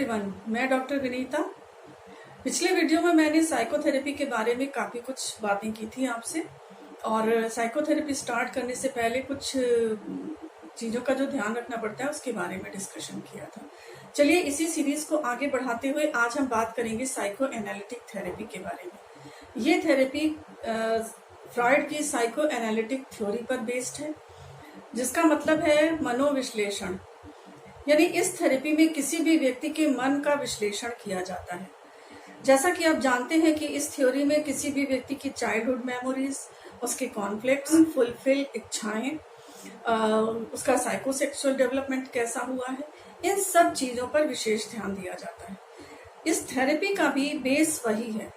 Everyone, मैं doctor Vinita. पिछले video में मैंने साइकोथेरेपी के बारे में काफ़ी कुछ बातें की थी आपसे, और साइकोथेरेपी स्टार्ट करने से पहले कुछ चीज़ों का जो ध्यान रखना पड़ता है उसके बारे में डिस्कशन किया था। चलिए इसी सीरीज को आगे बढ़ाते हुए आज हम बात करेंगे साइको एनालिटिक थेरेपी के बारे में। ये थेरेपी फ्रॉइड की साइको एनालिटिक थ्योरी पर बेस्ड है, जिसका मतलब है मनोविश्लेषण। यानी इस थेरेपी में किसी भी व्यक्ति के मन का विश्लेषण किया जाता है। जैसा कि आप जानते हैं कि इस थ्योरी में किसी भी व्यक्ति की चाइल्डहुड मेमोरीज, उसके कॉन्फ्लिक्ट्स, फुलफिल इच्छाएं, उसका साइकोसेक्सुअल डेवलपमेंट कैसा हुआ है, इन सब चीजों पर विशेष ध्यान दिया जाता है। इस थेरेपी का भी बेस वही है।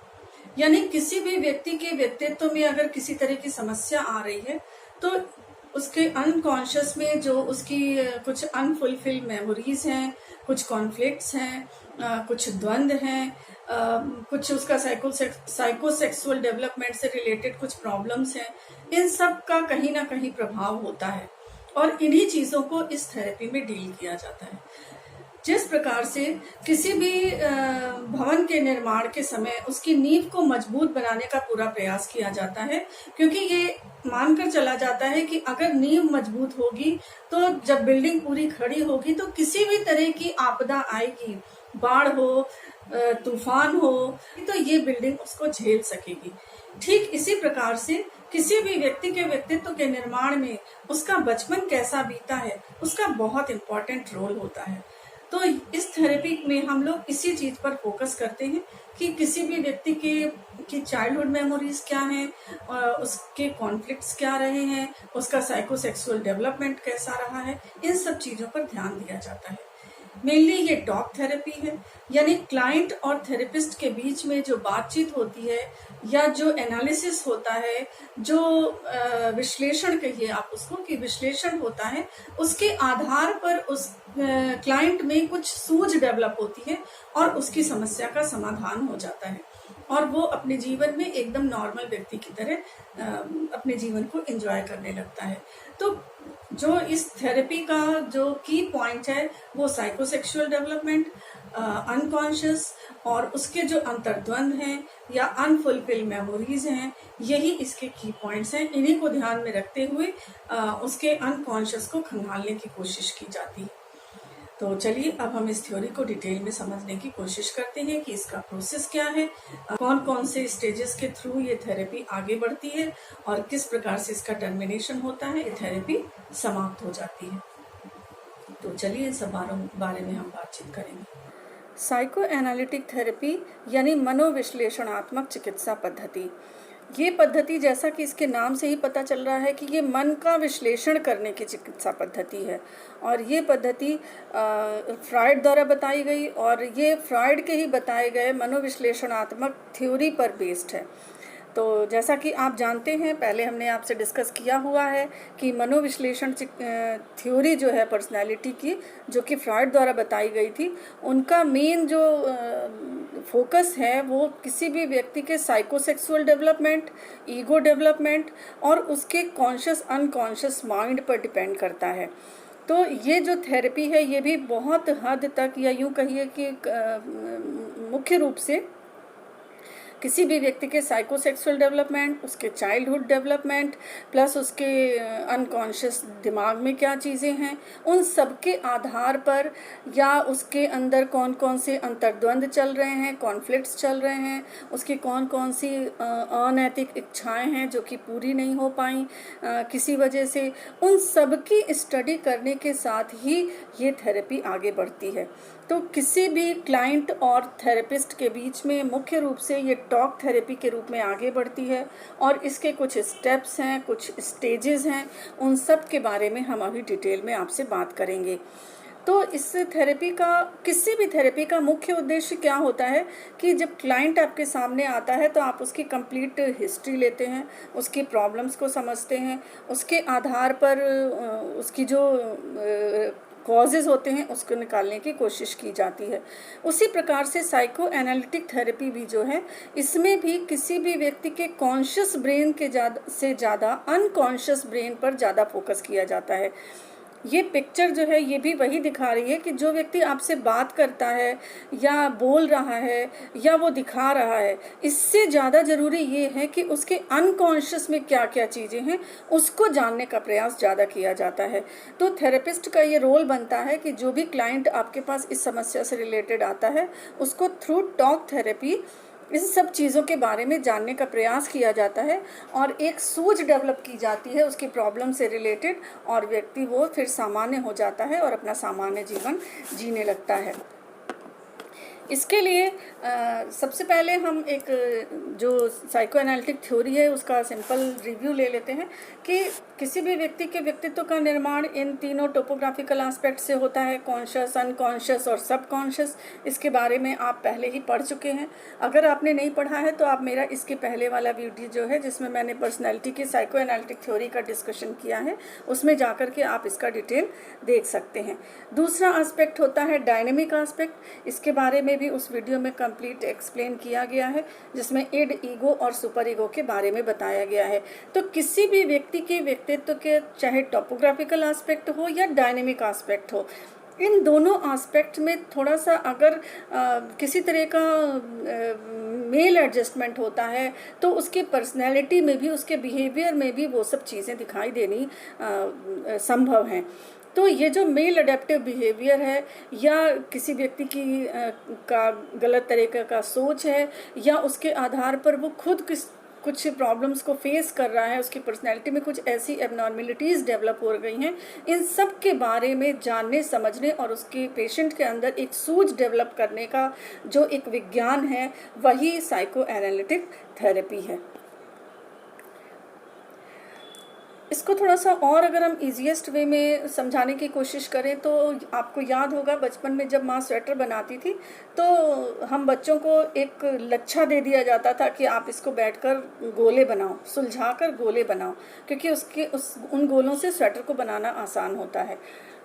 यानी किसी भी व्यक्ति के व्यक्तित्व में अगर किसी तरह की समस्या आ रही है तो उसके अनकॉन्शियस में जो उसकी कुछ अनफुलफिल्ड मेमोरीज हैं, कुछ कॉन्फ्लिक्ट्स हैं, कुछ द्वंद्व हैं, कुछ उसका साइकोसेक्सुअल डेवलपमेंट से रिलेटेड कुछ प्रॉब्लम्स हैं, इन सब का कहीं ना कहीं प्रभाव होता है और इन्हीं चीज़ों को इस थेरेपी में डील किया जाता है। जिस प्रकार से किसी भी भवन के निर्माण के समय उसकी नींव को मजबूत बनाने का पूरा प्रयास किया जाता है, क्योंकि ये मानकर चला जाता है कि अगर नींव मजबूत होगी तो जब बिल्डिंग पूरी खड़ी होगी तो किसी भी तरह की आपदा आएगी, बाढ़ हो, तूफान हो, तो ये बिल्डिंग उसको झेल सकेगी। ठीक इसी प्रकार से किसी भी व्यक्ति के व्यक्तित्व के निर्माण में उसका बचपन कैसा बीता है उसका बहुत इम्पोर्टेंट रोल होता है। तो इस थेरेपी में हम लोग इसी चीज पर फोकस करते हैं कि किसी भी व्यक्ति की चाइल्डहुड मेमोरीज क्या हैं, उसके कॉन्फ्लिक्ट्स क्या रहे हैं, उसका साइकोसेक्सुअल डेवलपमेंट कैसा रहा है, इन सब चीजों पर ध्यान दिया जाता है। मेनली ये टॉक थेरेपी है, यानी क्लाइंट और थेरेपिस्ट के बीच में जो बातचीत होती है या जो एनालिसिस होता है, जो विश्लेषण कहिए आप उसको कि विश्लेषण होता है, उसके आधार पर उस क्लाइंट में कुछ सूझ डेवलप होती है और उसकी समस्या का समाधान हो जाता है और वो अपने जीवन में एकदम नॉर्मल व्यक्ति की तरह अपने जीवन को एंजॉय करने लगता है। तो जो इस थेरेपी का जो की पॉइंट है वो साइकोसेक्सुअल डेवलपमेंट, अनकॉन्शियस और उसके जो अंतर्द्वंद हैं या अनफुलफिल्ड मेमोरीज हैं, यही इसके की पॉइंट्स हैं। इन्हीं को ध्यान में रखते हुए उसके अनकॉन्शियस को खंगालने की कोशिश की जाती है। तो चलिए अब हम इस थ्योरी को डिटेल में समझने की कोशिश करते हैं कि इसका प्रोसेस क्या है, कौन कौन से स्टेजेस के थ्रू ये थेरेपी आगे बढ़ती है और किस प्रकार से इसका टर्मिनेशन होता है, ये थेरेपी समाप्त हो जाती है। तो चलिए इन सब बारे में हम बातचीत करेंगे। साइको एनालिटिक थेरेपी यानी मनोविश्लेषणात्मक चिकित्सा पद्धति। ये पद्धति, जैसा कि इसके नाम से ही पता चल रहा है कि ये मन का विश्लेषण करने की चिकित्सा पद्धति है और ये पद्धति फ्रॉइड द्वारा बताई गई और ये फ्रॉइड के ही बताए गए मनोविश्लेषणात्मक थ्योरी पर बेस्ड है। तो जैसा कि आप जानते हैं, पहले हमने आपसे डिस्कस किया हुआ है कि मनोविश्लेषण थ्योरी जो है पर्सनैलिटी की, जो कि फ्रॉइड द्वारा बताई गई थी, उनका मेन जो फोकस है वो किसी भी व्यक्ति के साइकोसेक्सुअल डेवलपमेंट, ईगो डेवलपमेंट और उसके कॉन्शियस अनकॉन्शियस माइंड पर डिपेंड करता है। तो ये जो थेरेपी है ये भी बहुत हद तक, या यूँ कहिए कि मुख्य रूप से किसी भी व्यक्ति के साइकोसेक्सुअल डेवलपमेंट, उसके चाइल्डहुड डेवलपमेंट, प्लस उसके अनकॉन्शियस दिमाग में क्या चीज़ें हैं, उन सब के आधार पर, या उसके अंदर कौन कौन से अंतर्द्वंद चल रहे हैं, कॉन्फ्लिक्ट्स चल रहे हैं, उसकी कौन कौन सी अनैतिक इच्छाएं हैं जो कि पूरी नहीं हो पाई किसी वजह से, उन सब की स्टडी करने के साथ ही ये थेरेपी आगे बढ़ती है। तो किसी भी क्लाइंट और थेरेपिस्ट के बीच में मुख्य रूप से ये टॉक थेरेपी के रूप में आगे बढ़ती है और इसके कुछ स्टेप्स हैं, कुछ स्टेजेस हैं, उन सब के बारे में हम अभी डिटेल में आपसे बात करेंगे। तो इस थेरेपी का, किसी भी थेरेपी का मुख्य उद्देश्य क्या होता है कि जब क्लाइंट आपके सामने आता है तो आप उसकी कंप्लीट हिस्ट्री लेते हैं, उसकी प्रॉब्लम्स को समझते हैं, उसके आधार पर उसकी जो कॉजेज़ होते हैं उसको निकालने की कोशिश की जाती है। उसी प्रकार से साइको एनालिटिक थेरेपी भी जो है, इसमें भी किसी भी व्यक्ति के कॉन्शियस ब्रेन के ज़्यादा अनकॉन्शियस ब्रेन पर ज़्यादा फोकस किया जाता है। ये पिक्चर जो है ये भी वही दिखा रही है कि जो व्यक्ति आपसे बात करता है या बोल रहा है या वो दिखा रहा है, इससे ज़्यादा ज़रूरी ये है कि उसके अनकॉन्शियस में क्या क्या चीज़ें हैं उसको जानने का प्रयास ज़्यादा किया जाता है। तो थेरेपिस्ट का ये रोल बनता है कि जो भी क्लाइंट आपके पास इस समस्या से रिलेटेड आता है उसको थ्रू टॉक थेरेपी इस सब चीज़ों के बारे में जानने का प्रयास किया जाता है और एक सूझ डेवलप की जाती है उसकी प्रॉब्लम से रिलेटेड, और व्यक्ति वो फिर सामान्य हो जाता है और अपना सामान्य जीवन जीने लगता है। इसके लिए सबसे पहले हम एक जो साइको एनालिटिक थ्योरी है उसका सिंपल रिव्यू ले लेते हैं कि किसी भी व्यक्ति के व्यक्तित्व का निर्माण इन तीनों टोपोग्राफिकल एस्पेक्ट से होता है, कॉन्शियस, अनकॉन्शियस और सबकॉन्शियस। इसके बारे में आप पहले ही पढ़ चुके हैं। अगर आपने नहीं पढ़ा है तो आप मेरा इसके पहले वाला वीडियो जो है जिसमें मैंने पर्सनैलिटी की साइको एनालिटिक थ्योरी का डिस्कशन किया है उसमें जाकर के आप इसका डिटेल देख सकते हैं। दूसरा एस्पेक्ट होता है डायनेमिक एस्पेक्ट। इसके बारे में भी उस वीडियो में कंप्लीट एक्सप्लेन किया गया है जिसमें इड, ईगो और सुपर ईगो के बारे में बताया गया है। तो किसी भी व्यक्ति के व्यक्तित्व के चाहे टॉपोग्राफिकल एस्पेक्ट हो या डायनेमिक एस्पेक्ट हो, इन दोनों एस्पेक्ट में थोड़ा सा अगर किसी तरह का मेल एडजस्टमेंट होता है तो उसकी पर्सनैलिटी में भी, उसके बिहेवियर में भी वो सब चीज़ें दिखाई देनी संभव हैं। तो ये जो मेल अडेप्टिव बिहेवियर है या किसी व्यक्ति की का गलत तरीके का सोच है या उसके आधार पर वो खुद कुछ प्रॉब्लम्स को फेस कर रहा है, उसकी पर्सनैलिटी में कुछ ऐसी एबनॉर्मलिटीज़ डेवलप हो गई हैं, इन सब के बारे में जानने समझने और उसके पेशेंट के अंदर एक सूझ डेवलप करने का जो एक विज्ञान है वही साइको एनालिटिक थेरेपी है। इसको थोड़ा सा और अगर हम ईजीएस्ट वे में समझाने की कोशिश करें तो आपको याद होगा बचपन में जब माँ स्वेटर बनाती थी तो हम बच्चों को एक लच्छा दे दिया जाता था कि आप इसको बैठकर गोले बनाओ, सुलझाकर गोले बनाओ, क्योंकि उन गोलों से स्वेटर को बनाना आसान होता है।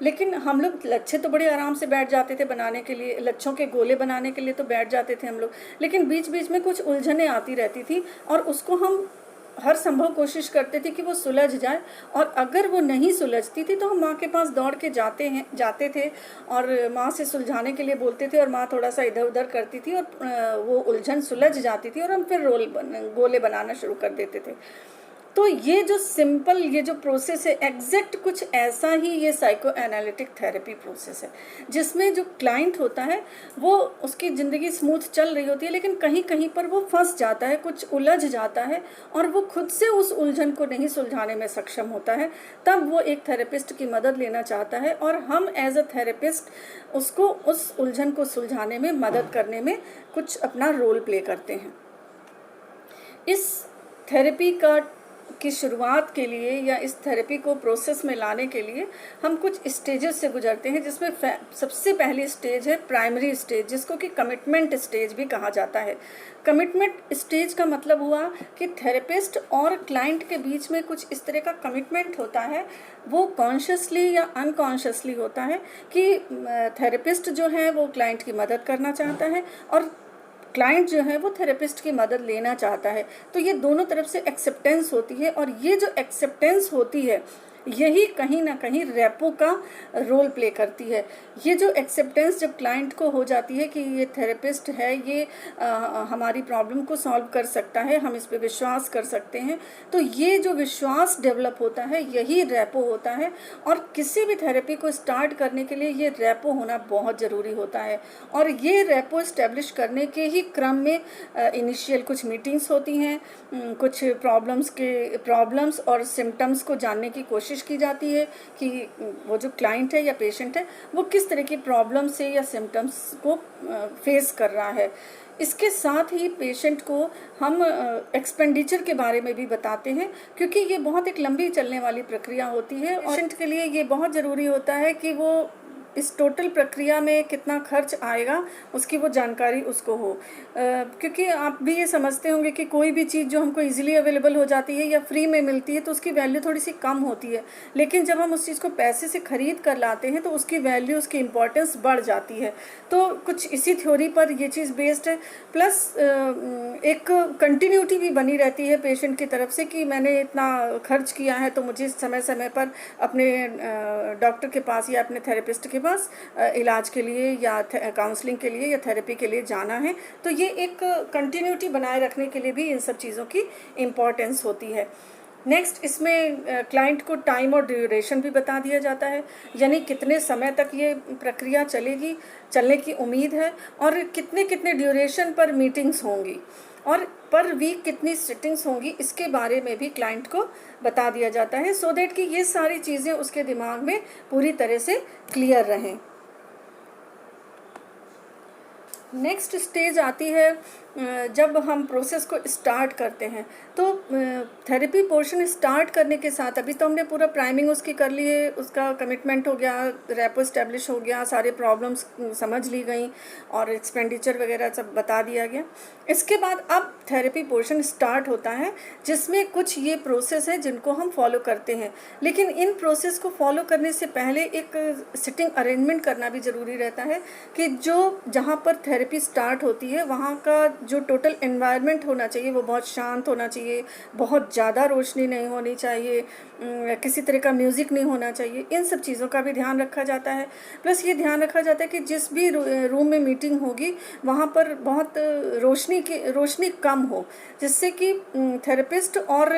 लेकिन हम लोग लच्छे तो बड़े आराम से बैठ जाते थे बनाने के लिए, लच्छों के गोले बनाने के लिए तो बैठ जाते थे हम लोग, लेकिन बीच बीच में कुछ उलझनें आती रहती थी और उसको हम हर संभव कोशिश करते थे कि वो सुलझ जाए, और अगर वो नहीं सुलझती थी तो हम माँ के पास दौड़ के जाते थे और माँ से सुलझाने के लिए बोलते थे और माँ थोड़ा सा इधर उधर करती थी और वो उलझन सुलझ जाती थी और हम फिर गोले बनाना शुरू कर देते थे। तो ये जो सिंपल ये जो प्रोसेस है एग्जैक्ट कुछ ऐसा ही ये साइको एनालिटिक थेरेपी प्रोसेस है, जिसमें जो क्लाइंट होता है वो उसकी ज़िंदगी स्मूथ चल रही होती है लेकिन कहीं कहीं पर वो फंस जाता है, कुछ उलझ जाता है और वो खुद से उस उलझन को नहीं सुलझाने में सक्षम होता है। तब वो एक थेरेपिस्ट की मदद लेना चाहता है और हम एज अ थेरेपिस्ट उसको उस उलझन को सुलझाने में मदद करने में कुछ अपना रोल प्ले करते हैं। इस थेरेपी की शुरुआत के लिए या इस थेरेपी को प्रोसेस में लाने के लिए हम कुछ स्टेजेस से गुजरते हैं, जिसमें सबसे पहली स्टेज है प्राइमरी स्टेज, जिसको कि कमिटमेंट स्टेज भी कहा जाता है। कमिटमेंट स्टेज का मतलब हुआ कि थेरेपिस्ट और क्लाइंट के बीच में कुछ इस तरह का कमिटमेंट होता है, वो कॉन्शियसली या अनकॉन्शियसली होता है कि थेरेपिस्ट जो है वो क्लाइंट की मदद करना चाहता है और क्लाइंट जो है वो थेरेपिस्ट की मदद लेना चाहता है। तो ये दोनों तरफ से एक्सेप्टेंस होती है और ये जो एक्सेप्टेंस होती है यही कहीं ना कहीं रेपो का रोल प्ले करती है। ये जो एक्सेप्टेंस जब क्लाइंट को हो जाती है कि ये थेरेपिस्ट है, ये हमारी प्रॉब्लम को सॉल्व कर सकता है, हम इस पे विश्वास कर सकते हैं, तो ये जो विश्वास डेवलप होता है यही रेपो होता है। और किसी भी थेरेपी को स्टार्ट करने के लिए ये रेपो होना बहुत ज़रूरी होता है और ये रेपो इस्टेब्लिश करने के ही क्रम में इनिशियल कुछ मीटिंग्स होती हैं, कुछ प्रॉब्लम्स और सिम्टम्स को जानने की कोशिश की जाती है कि वो जो क्लाइंट है या पेशेंट है वो किस तरह की प्रॉब्लम से या सिम्टम्स को फेस कर रहा है। इसके साथ ही पेशेंट को हम एक्सपेंडिचर के बारे में भी बताते हैं, क्योंकि ये बहुत एक लंबी चलने वाली प्रक्रिया होती है और पेशेंट के लिए ये बहुत ज़रूरी होता है कि वो इस टोटल प्रक्रिया में कितना खर्च आएगा उसकी वो जानकारी उसको हो। क्योंकि आप भी ये समझते होंगे कि कोई भी चीज़ जो हमको इजीली अवेलेबल हो जाती है या फ्री में मिलती है तो उसकी वैल्यू थोड़ी सी कम होती है, लेकिन जब हम उस चीज़ को पैसे से ख़रीद कर लाते हैं तो उसकी वैल्यू, उसकी इम्पोर्टेंस बढ़ जाती है। तो कुछ इसी थ्योरी पर ये चीज़ बेस्ड है। प्लस एक कंटिन्यूटी भी बनी रहती है पेशेंट की तरफ से कि मैंने इतना खर्च किया है तो मुझे समय समय पर अपने डॉक्टर के पास या अपने थेरेपिस्ट के पास इलाज के लिए या काउंसलिंग के लिए या थेरेपी के लिए जाना है। तो ये एक कंटिन्यूटी बनाए रखने के लिए भी इन सब चीज़ों की इम्पोर्टेंस होती है। नेक्स्ट, इसमें क्लाइंट को टाइम और ड्यूरेशन भी बता दिया जाता है, यानी कितने समय तक ये प्रक्रिया चलेगी, चलने की उम्मीद है, और कितने कितने ड्यूरेशन पर मीटिंग्स होंगी और पर वीक कितनी सिटिंग्स होंगी, इसके बारे में भी क्लाइंट को बता दिया जाता है, सो दैट कि ये सारी चीज़ें उसके दिमाग में पूरी तरह से क्लियर रहें। नेक्स्ट स्टेज आती है जब हम प्रोसेस को स्टार्ट करते हैं। तो थेरेपी पोर्शन स्टार्ट करने के साथ अभी तो हमने पूरा प्राइमिंग उसकी कर ली है, उसका कमिटमेंट हो गया, रैपो इस्टेब्लिश हो गया, सारे प्रॉब्लम्स समझ ली गई और एक्सपेंडिचर वगैरह सब बता दिया गया। इसके बाद अब थेरेपी पोर्शन स्टार्ट होता है जिसमें कुछ ये प्रोसेस है जिनको हम फॉलो करते हैं, लेकिन इन प्रोसेस को फॉलो करने से पहले एक सिटिंग अरेंजमेंट करना भी ज़रूरी रहता है कि जो जहाँ पर थेरेपी स्टार्ट होती है वहाँ का जो टोटल एनवायरनमेंट होना चाहिए वो बहुत शांत होना चाहिए, बहुत ज़्यादा रोशनी नहीं होनी चाहिए, किसी तरह का म्यूज़िक नहीं होना चाहिए। इन सब चीज़ों का भी ध्यान रखा जाता है। प्लस ये ध्यान रखा जाता है कि जिस भी रूम में मीटिंग होगी वहाँ पर बहुत रोशनी कम हो, जिससे कि थेरेपिस्ट और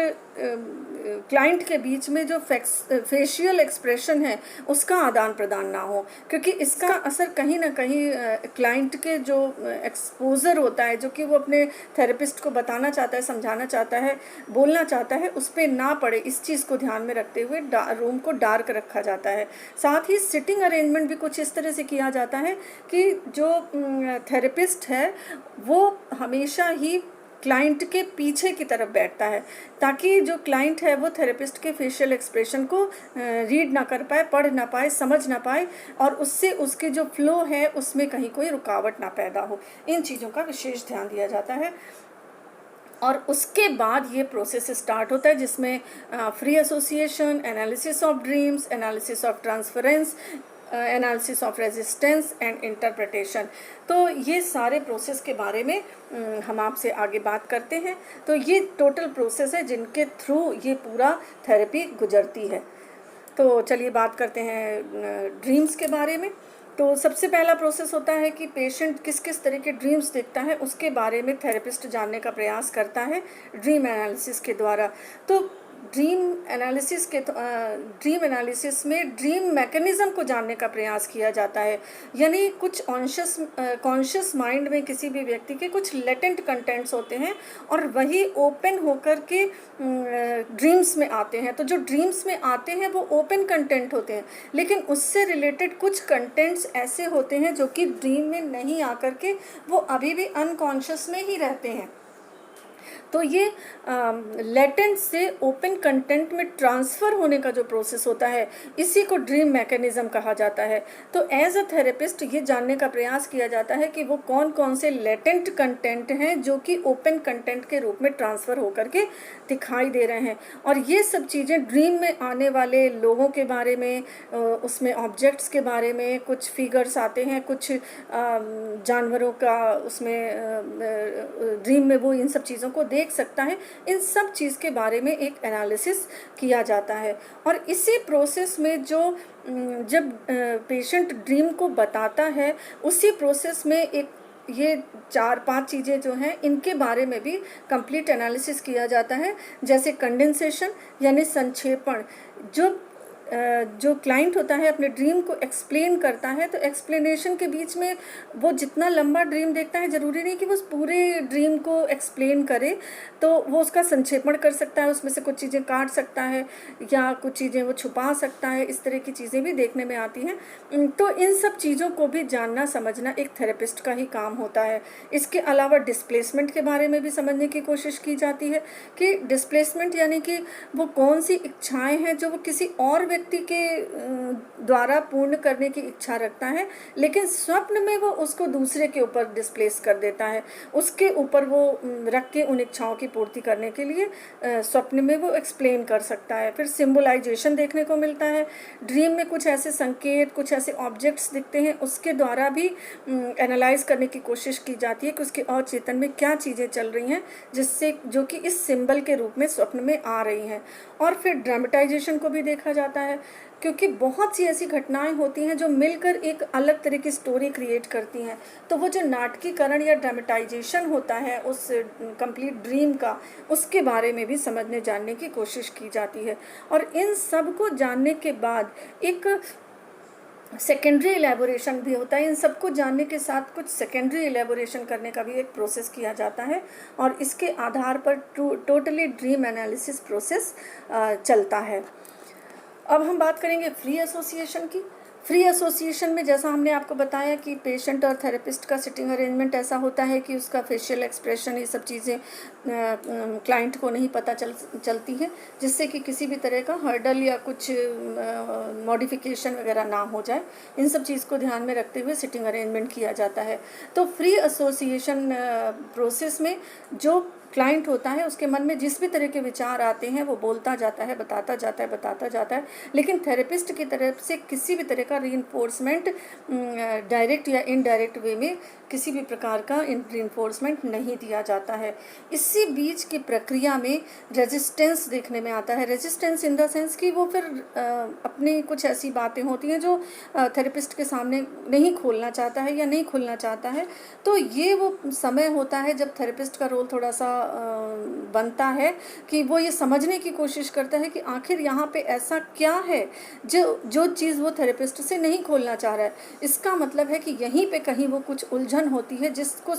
क्लाइंट के बीच में जो फेशियल एक्सप्रेशन है उसका आदान प्रदान ना हो, क्योंकि इसका असर कहीं ना कहीं क्लाइंट के जो एक्सपोजर होता है, जो कि वो अपने थेरेपिस्ट को बताना चाहता है, समझाना चाहता है, बोलना चाहता है, उस पर ना पड़े। इस चीज़ को ध्यान में रखते हुए रूम को डार्क रखा जाता है। साथ ही सिटिंग अरेंजमेंट भी कुछ इस तरह से किया जाता है कि जो थेरेपिस्ट है वो हमेशा ही क्लाइंट के पीछे की तरफ बैठता है, ताकि जो क्लाइंट है वो थेरेपिस्ट के फेशियल एक्सप्रेशन को रीड ना कर पाए, पढ़ ना पाए, समझ ना पाए, और उससे उसके जो फ्लो है उसमें कहीं कोई रुकावट ना पैदा हो। इन चीज़ों का विशेष ध्यान दिया जाता है। और उसके बाद ये प्रोसेस स्टार्ट होता है जिसमें free association, analysis of dreams, analysis of transference, analysis of resistance and interpretation. तो ये सारे प्रोसेस के बारे में हम आपसे आगे बात करते हैं। तो ये टोटल प्रोसेस है जिनके थ्रू ये पूरा थेरेपी गुजरती है। तो चलिए बात करते हैं ड्रीम्स के बारे में। तो सबसे पहला प्रोसेस होता है कि पेशेंट किस किस तरह के ड्रीम्स देखता है उसके बारे में थेरेपिस्ट जानने का प्रयास करता है ड्रीम एनालिसिस के द्वारा। तो ड्रीम एनालिसिस में ड्रीम मैकेनिज्म को जानने का प्रयास किया जाता है, यानी कुछ कॉन्शियस माइंड में किसी भी व्यक्ति के कुछ लेटेंट कंटेंट्स होते हैं और वही ओपन होकर के ड्रीम्स में आते हैं। तो जो ड्रीम्स में आते हैं वो ओपन कंटेंट होते हैं, लेकिन उससे रिलेटेड कुछ कंटेंट्स ऐसे होते हैं जो कि ड्रीम में नहीं आकर के वो अभी भी अनकॉन्शियस में ही रहते हैं। तो ये लेटेंट से ओपन कंटेंट में ट्रांसफ़र होने का जो प्रोसेस होता है इसी को ड्रीम मैकेनिज्म कहा जाता है। तो एज अ थेरेपिस्ट ये जानने का प्रयास किया जाता है कि वो कौन कौन से लेटेंट कंटेंट हैं जो कि ओपन कंटेंट के रूप में ट्रांसफ़र होकर के दिखाई दे रहे हैं, और ये सब चीज़ें ड्रीम में आने वाले लोगों के बारे में, उसमें ऑब्जेक्ट्स के बारे में, कुछ फिगर्स आते हैं, कुछ जानवरों का उसमें ड्रीम में वो इन सब चीज़ों को देख सकता है। इन सब चीज़ के बारे में एक एनालिसिस किया जाता है। और इसी प्रोसेस में जो जब पेशेंट ड्रीम को बताता है उसी प्रोसेस में एक ये 4-5 चीज़ें जो हैं इनके बारे में भी कंप्लीट एनालिसिस किया जाता है, जैसे कंडेंसेशन यानी संक्षेपण। जो क्लाइंट होता है अपने ड्रीम को एक्सप्लेन करता है, तो एक्सप्लेनेशन के बीच में वो जितना लंबा ड्रीम देखता है ज़रूरी नहीं कि वो पूरे ड्रीम को एक्सप्लेन करे, तो वो उसका संक्षेपण कर सकता है, उसमें से कुछ चीज़ें काट सकता है या कुछ चीज़ें वो छुपा सकता है। इस तरह की चीज़ें भी देखने में आती हैं। तो इन सब चीज़ों को भी जानना समझना एक थेरेपिस्ट का ही काम होता है। इसके अलावा डिस्प्लेसमेंट के बारे में भी समझने की कोशिश की जाती है कि डिस्प्लेसमेंट यानी कि वो कौन सी इच्छाएँ हैं जो वो किसी और व्यक्ति के द्वारा पूर्ण करने की इच्छा रखता है, लेकिन स्वप्न में वो उसको दूसरे के ऊपर डिस्प्लेस कर देता है, उसके ऊपर वो रख के उन इच्छाओं की पूर्ति करने के लिए स्वप्न में वो एक्सप्लेन कर सकता है। फिर सिम्बोलाइजेशन देखने को मिलता है, ड्रीम में कुछ ऐसे संकेत, कुछ ऐसे ऑब्जेक्ट्स दिखते हैं, उसके द्वारा भी एनालाइज करने की कोशिश की जाती है कि उसके अवचेतन में क्या चीज़ें चल रही हैं जिससे जो कि इस सिंबल के रूप में स्वप्न में आ रही हैं। और फिर ड्रामेटाइजेशन को भी देखा जाता है, क्योंकि बहुत सी ऐसी घटनाएं होती हैं जो मिलकर एक अलग तरह की स्टोरी क्रिएट करती हैं। तो वो जो नाटकीकरण या ड्रामेटाइजेशन होता है उस कंप्लीट ड्रीम का, उसके बारे में भी समझने जानने की कोशिश की जाती है। और इन सब को जानने के बाद एक सेकेंडरी एलेबोरेशन भी होता है। इन सबको जानने के साथ कुछ सेकेंडरी एलेबोरेशन करने का भी एक प्रोसेस किया जाता है, और इसके आधार पर टोटली ड्रीम एनालिसिस प्रोसेस चलता है। अब हम बात करेंगे फ्री एसोसिएशन की। फ्री एसोसिएशन में जैसा हमने आपको बताया कि पेशेंट और थेरेपिस्ट का सिटिंग अरेंजमेंट ऐसा होता है कि उसका फेशियल एक्सप्रेशन, ये सब चीज़ें क्लाइंट को नहीं पता चलती है, जिससे कि किसी भी तरह का हर्डल या कुछ मॉडिफिकेशन वगैरह ना हो जाए। इन सब चीज़ को ध्यान में रखते हुए सिटिंग अरेंजमेंट किया जाता है। तो फ्री एसोसिएशन प्रोसेस में जो क्लाइंट होता है उसके मन में जिस भी तरह के विचार आते हैं वो बोलता जाता है, बताता जाता है, लेकिन थेरेपिस्ट की तरफ से किसी भी तरह का रीइंफोर्समेंट डायरेक्ट या इनडायरेक्ट वे में किसी भी प्रकार का रीइंफोर्समेंट नहीं दिया जाता है। इसी बीच की प्रक्रिया में रेजिस्टेंस देखने में आता है। रेजिस्टेंस इन द सेंस कि वो फिर अपनी कुछ ऐसी बातें होती हैं जो थेरेपिस्ट के सामने नहीं खोलना चाहता है या नहीं खुलना चाहता है। तो ये वो समय होता है जब थेरेपिस्ट का रोल थोड़ा सा बनता है कि वो ये समझने की कोशिश करता है कि आखिर यहाँ पे ऐसा क्या है जो चीज़ वो थेरेपिस्ट से नहीं खोलना चाह रहा है। इसका मतलब है कि यहीं पे कहीं वो कुछ उलझन होती है जिसको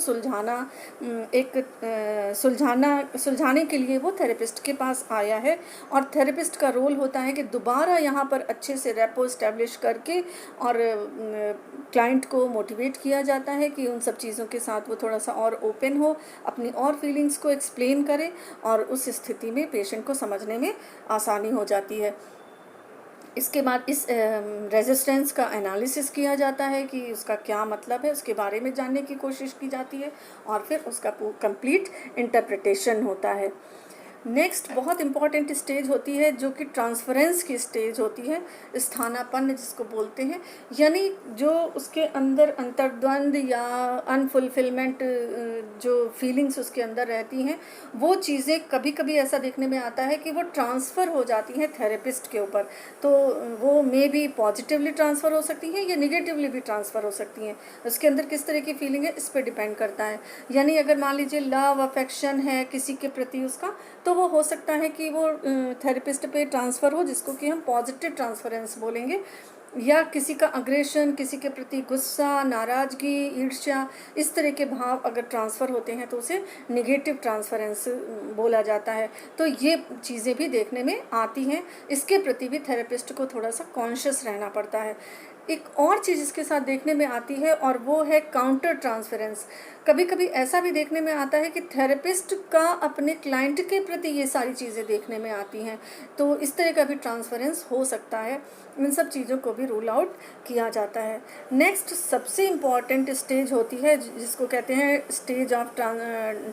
सुलझाने के लिए वो थेरेपिस्ट के पास आया है, और थेरेपिस्ट का रोल होता है कि दोबारा यहाँ पर अच्छे से रेपो एस्टेब्लिश करके और क्लाइंट को मोटिवेट किया जाता है कि उन सब चीज़ों के साथ वो थोड़ा सा और ओपन हो, अपनी और फीलिंग्स को एक्सप्लेन करे, और उस स्थिति में पेशेंट को समझने में आसानी हो जाती है। इसके बाद इस रेजिस्टेंस का एनालिसिस किया जाता है कि उसका क्या मतलब है, उसके बारे में जानने की कोशिश की जाती है, और फिर उसका कंप्लीट इंटरप्रिटेशन होता है। नेक्स्ट बहुत इम्पॉर्टेंट स्टेज होती है जो कि ट्रांसफरेंस की स्टेज होती है, स्थानापन्न जिसको बोलते हैं, यानी जो उसके अंदर अंतर्द्वंद या अनफुलफिलमेंट जो फीलिंग्स उसके अंदर रहती हैं, वो चीज़ें कभी कभी ऐसा देखने में आता है कि वो ट्रांसफ़र हो जाती हैं थेरेपिस्ट के ऊपर। तो वो मे बी पॉजिटिवली ट्रांसफ़र हो सकती हैं या निगेटिवली भी ट्रांसफ़र हो सकती हैं। उसके अंदर किस तरह की फीलिंग है इस पर डिपेंड करता है। यानी अगर मान लीजिए लव अफेक्शन है किसी के प्रति उसका, तो वो हो सकता है कि वो थेरेपिस्ट पे ट्रांसफ़र हो, जिसको कि हम पॉजिटिव ट्रांसफरेंस बोलेंगे। या किसी का अग्रेशन, किसी के प्रति गुस्सा, नाराज़गी, ईर्ष्या, इस तरह के भाव अगर ट्रांसफ़र होते हैं तो उसे नेगेटिव ट्रांसफरेंस बोला जाता है। तो ये चीज़ें भी देखने में आती हैं, इसके प्रति भी थेरेपिस्ट को थोड़ा सा कॉन्शियस रहना पड़ता है। एक और चीज़ इसके साथ देखने में आती है और वो है काउंटर ट्रांसफरेंस। कभी कभी ऐसा भी देखने में आता है कि थेरेपिस्ट का अपने क्लाइंट के प्रति ये सारी चीज़ें देखने में आती हैं, तो इस तरह का भी ट्रांसफरेंस हो सकता है। इन सब चीज़ों को भी रूल आउट किया जाता है। नेक्स्ट सबसे इम्पॉर्टेंट स्टेज होती है जिसको कहते हैं स्टेज ऑफ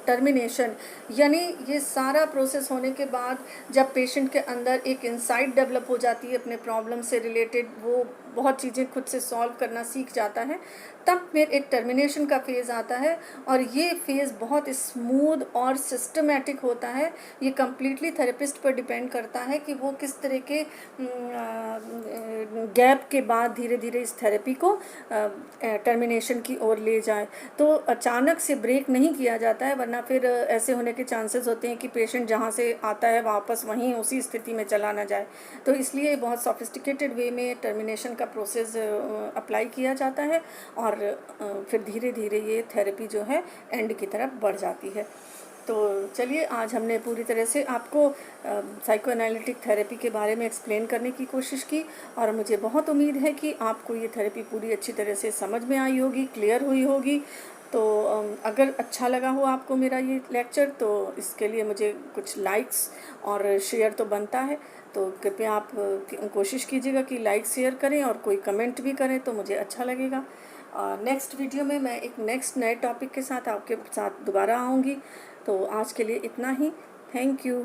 टर्मिनेशन। यानी ये सारा प्रोसेस होने के बाद जब पेशेंट के अंदर एक इंसाइट डेवलप हो जाती है अपने प्रॉब्लम से रिलेटेड, वो बहुत चीज़ें खुद से सॉल्व करना सीख जाता है, तब फिर एक टर्मिनेशन का फेज़ आता है, और ये फेज़ बहुत स्मूथ और सिस्टमेटिक होता है। ये कम्प्लीटली थेरेपिस्ट पर डिपेंड करता है कि वो किस तरह के गैप के बाद धीरे धीरे इस थेरेपी को टर्मिनेशन की ओर ले जाए। तो अचानक से ब्रेक नहीं किया जाता है, वरना फिर ऐसे होने के चांसेस होते हैं कि पेशेंट जहाँ से आता है वापस वहीं उसी स्थिति में चला ना जाए। तो इसलिए बहुत सॉफिस्टिकेटेड वे में टर्मिनेशन का प्रोसेस अप्लाई किया जाता है, और फिर धीरे धीरे ये थेरेपी जो है एंड की तरफ बढ़ जाती है। तो चलिए, आज हमने पूरी तरह से आपको साइको एनालिटिक थेरेपी के बारे में एक्सप्लेन करने की कोशिश की, और मुझे बहुत उम्मीद है कि आपको ये थेरेपी पूरी अच्छी तरह से समझ में आई होगी, क्लियर हुई होगी। तो अगर अच्छा लगा हो आपको मेरा ये लेक्चर, तो इसके लिए मुझे कुछ लाइक्स और शेयर तो बनता है। तो कृपया आप कोशिश कीजिएगा कि लाइक शेयर करें और कोई कमेंट भी करें तो मुझे अच्छा लगेगा। नेक्स्ट वीडियो में मैं एक नए टॉपिक के साथ आपके साथ दोबारा आऊँगी। तो आज के लिए इतना ही। Thank you.